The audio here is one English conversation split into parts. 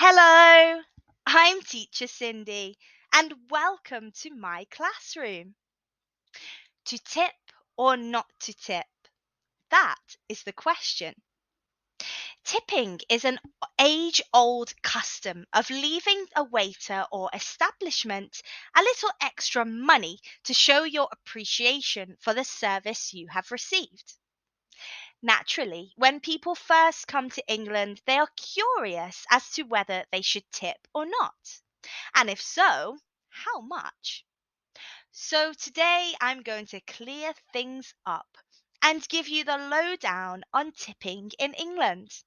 Hello, I'm Teacher Cindy, and welcome to my classroom. To tip or not to tip? That is the question. Tipping is an age old custom of leaving a waiter or establishment a little extra money to show your appreciation for the service you have received. Naturally, when people first come to England, they are curious as to whether they should tip or not. And if so, how much? So today I'm going to clear things up and give you the lowdown on tipping in England.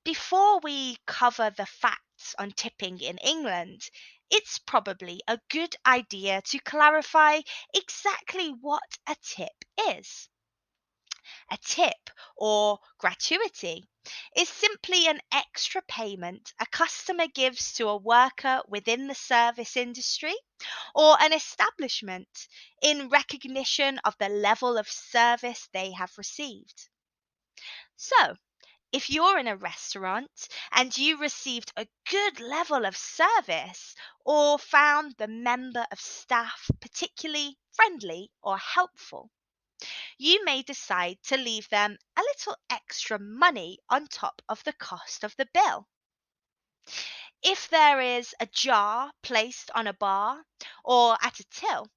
Before we cover the facts on tipping in England, it's probably a good idea to clarify exactly what a tip is. A tip, or gratuity, is simply an extra payment a customer gives to a worker within the service industry or an establishment in recognition of the level of service they have received. So, if you're in a restaurant and you received a good level of service or found the member of staff particularly friendly or helpful, you may decide to leave them a little extra money on top of the cost of the bill. If there is a jar placed on a bar or at a till,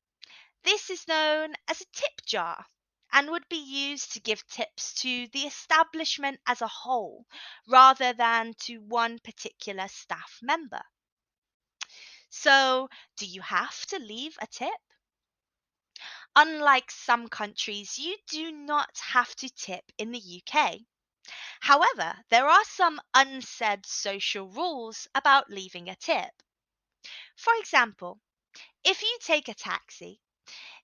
this is known as a tip jar and would be used to give tips to the establishment as a whole rather than to one particular staff member. So, do you have to leave a tip? Unlike some countries, you do not have to tip in the UK. However, there are some unsaid social rules about leaving a tip. For example, if you take a taxi,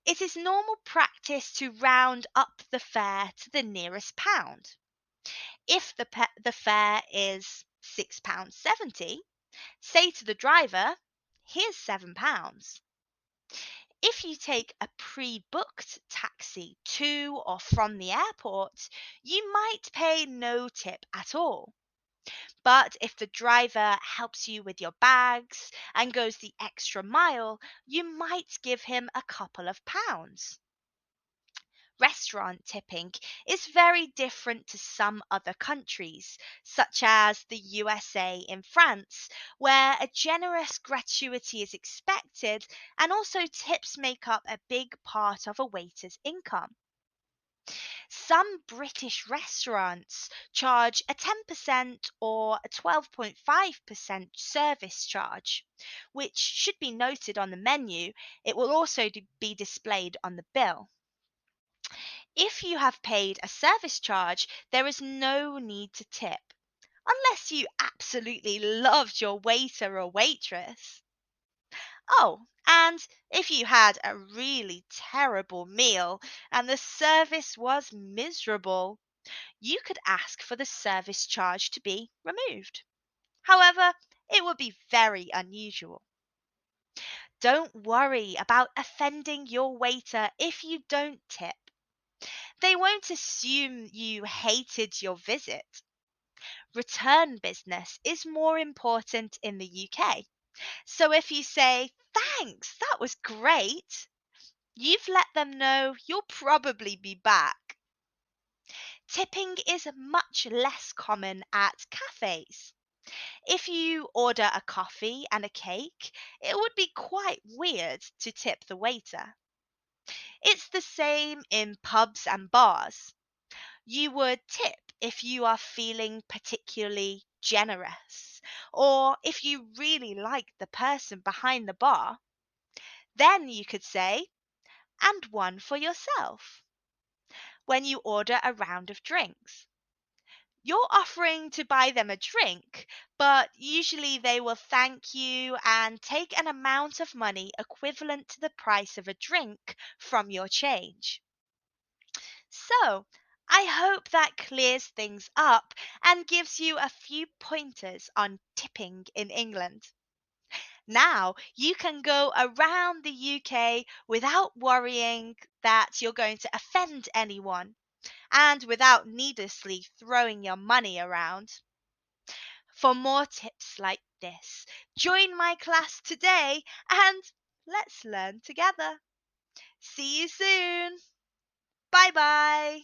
it is normal practice to round up the fare to the nearest pound. If the fare is £6.70, say to the driver, here's £7. If you take a pre-booked taxi to or from the airport, you might pay no tip at all. But if the driver helps you with your bags and goes the extra mile, you might give him a couple of pounds. Restaurant tipping is very different to some other countries, such as the USA and France, where a generous gratuity is expected and also tips make up a big part of a waiter's income. Some British restaurants charge a 10% or a 12.5% service charge, which should be noted on the menu. It will also be displayed on the bill. If you have paid a service charge, there is no need to tip, unless you absolutely loved your waiter or waitress. Oh, and if you had a really terrible meal and the service was miserable, you could ask for the service charge to be removed. However, it would be very unusual. Don't worry about offending your waiter if you don't tip. They won't assume you hated your visit. Return business is more important in the UK. So if you say, thanks, that was great, you've let them know you'll probably be back. Tipping is much less common at cafes. If you order a coffee and a cake, it would be quite weird to tip the waiter. It's the same in pubs and bars. You would tip if you are feeling particularly generous or if you really like the person behind the bar. Then you could say, and one for yourself, when you order a round of drinks. You're offering to buy them a drink, but usually they will thank you and take an amount of money equivalent to the price of a drink from your change. So, I hope that clears things up and gives you a few pointers on tipping in England. Now you can go around the UK without worrying that you're going to offend anyone and without needlessly throwing your money around. For more tips like this, join my class today and let's learn together. See you soon. Bye bye.